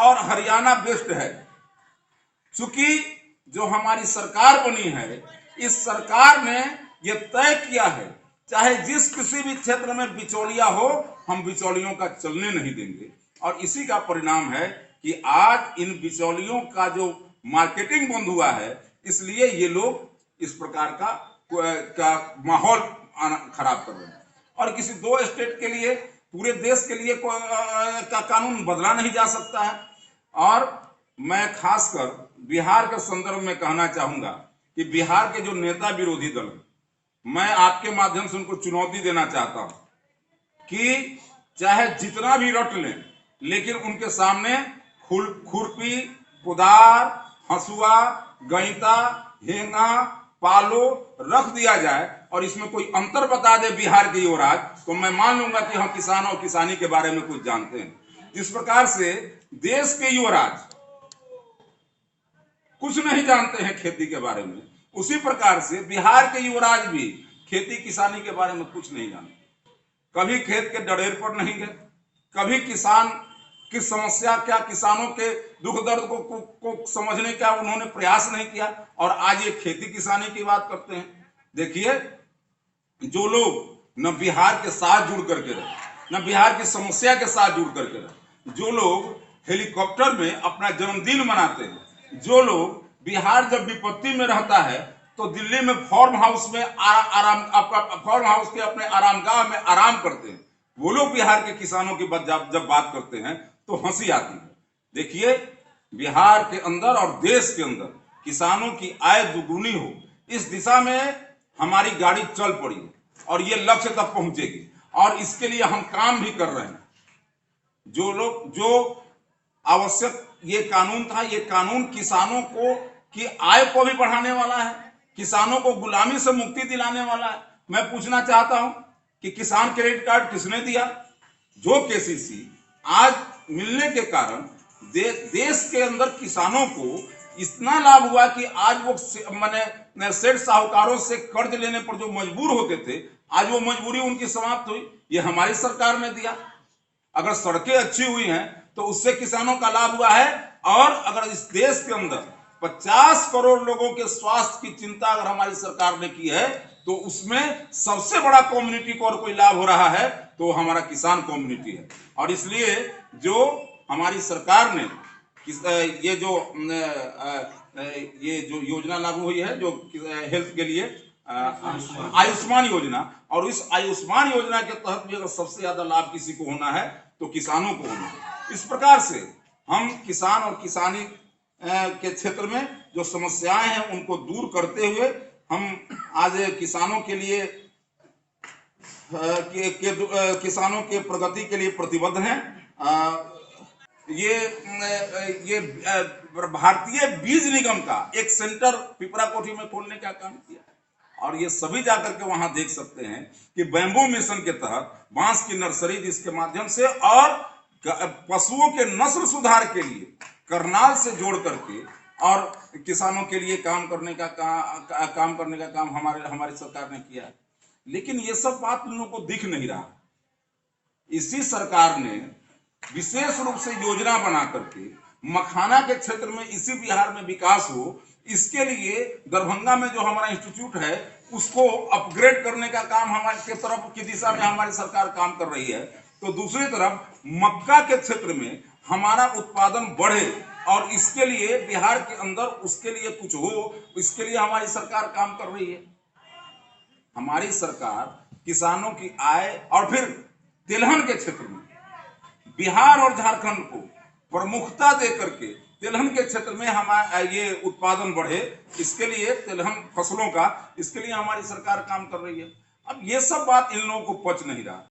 और हरियाणा बेस्ट है। चूंकि जो हमारी सरकार बनी है, इस सरकार ने यह तय किया है चाहे जिस किसी भी क्षेत्र में बिचौलिया हो, हम बिचौलियों का चलने नहीं देंगे। और इसी का परिणाम है कि आज इन बिचौलियों का जो मार्केटिंग बंद हुआ है, इसलिए ये लोग इस प्रकार का माहौल खराब कर रहे हैं। और किसी दो स्टेट के लिए, पूरे देश के लिए का कानून बदला नहीं जा सकता है। और मैं खासकर बिहार के संदर्भ में कहना चाहूंगा कि बिहार के जो नेता विरोधी दल, मैं आपके माध्यम से उनको चुनौती देना चाहता हूं कि चाहे जितना भी रट लें, लेकिन उनके सामने खुरपी, कुदार, हंसुआ, गईता, हेंगा, पालो रख दिया जाए और इसमें कोई अंतर बता दे बिहार के युवराज, तो मैं मान लूंगा कि हम किसान और किसानी के बारे में कुछ जानते हैं। जिस प्रकार से देश के युवराज कुछ नहीं जानते हैं खेती के बारे में, उसी प्रकार से बिहार के युवराज भी खेती किसानी के बारे में कुछ नहीं जानते। कभी खेत के डरेर पर नहीं गए, कभी किसान की समस्या क्या, किसानों के दुख दर्द को समझने का उन्होंने प्रयास नहीं किया, और आज ये खेती किसानी की बात करते हैं। देखिए, जो लोग न बिहार के साथ जुड़ करके रहे, न बिहार की समस्या के साथ जुड़ करके रहे, जो लोग हेलीकॉप्टर में अपना जन्मदिन मनाते हैं, जो लोग बिहार जब विपत्ति में रहता है तो दिल्ली में फार्म हाउस में फार्म हाउस के अपने आरामगाह में आराम करते हैं, वो लोग बिहार के किसानों की जब बात करते हैं तो हंसी आती है। देखिए, बिहार के अंदर और देश के अंदर किसानों की आय दुगुनी हो, इस दिशा में हमारी गाड़ी चल पड़ी और ये लक्ष्य तक पहुंचेगी, और इसके लिए हम काम भी कर रहे हैं। जो आवश्यक ये कानून था, ये कानून किसानों को की आय को भी बढ़ाने वाला है, किसानों को गुलामी से मुक्ति दिलाने वाला है। मैं पूछना चाहता हूं कि किसान क्रेडिट कार्ड किसने दिया? जो केसीसी आज मिलने के कारण देश के अंदर किसानों को इतना लाभ हुआ कि आज वो सेठ साहूकारों से कर्ज लेने पर जो मजबूर होते थे, आज वो मजबूरी उनकी समाप्त हुई। ये हमारी सरकार ने दिया। अगर सड़कें अच्छी हुई हैं तो उससे किसानों का लाभ हुआ है, और अगर इस देश के अंदर 50 करोड़ लोगों के स्वास्थ्य की चिंता अगर हमारी सरकार ने की है, तो उसमें सबसे बड़ा कम्युनिटी को और कोई लाभ हो रहा है तो हमारा किसान कम्युनिटी है। और इसलिए जो हमारी सरकार ने ये जो योजना लागू हुई है, जो हेल्थ के लिए आयुष्मान योजना, और इस आयुष्मान योजना के तहत भी अगर सबसे ज्यादा लाभ किसी को होना है तो किसानों को होना है। इस प्रकार से हम किसान और किसानी के क्षेत्र में जो समस्याएं हैं उनको दूर करते हुए हम आज किसानों के लिए किसानों के प्रगति के लिए प्रतिबद्ध हैं। ये भारतीय बीज निगम का एक सेंटर पिपरा कोठी में खोलने का काम किया, और ये सभी जाकर के वहां देख सकते हैं कि बैम्बू मिशन के तहत बांस की नर्सरी, जिसके माध्यम से और पशुओं के नस्ल सुधार के लिए करनाल से जोड़ करके और किसानों के लिए काम करने का काम हमारी सरकार ने किया है। लेकिन ये सब बात उन लोगों को दिख नहीं रहा। इसी सरकार ने विशेष रूप से योजना बना करके मखाना के क्षेत्र में, इसी बिहार में विकास हो, इसके लिए दरभंगा में जो हमारा इंस्टीट्यूट है उसको अपग्रेड करने का काम हमारे के तरफ की दिशा में हमारी सरकार काम कर रही है। तो दूसरी तरफ मक्का के क्षेत्र में हमारा उत्पादन बढ़े और इसके लिए बिहार के अंदर उसके लिए कुछ हो, इसके लिए हमारी सरकार काम कर रही है। हमारी सरकार किसानों की आय, और फिर तिलहन के क्षेत्र में बिहार और झारखंड को प्रमुखता दे करके तिलहन के क्षेत्र में हमारा ये उत्पादन बढ़े, इसके लिए तिलहन फसलों का, इसके लिए हमारी सरकार काम कर रही है। अब ये सब बात इन लोगों को पच नहीं रहा।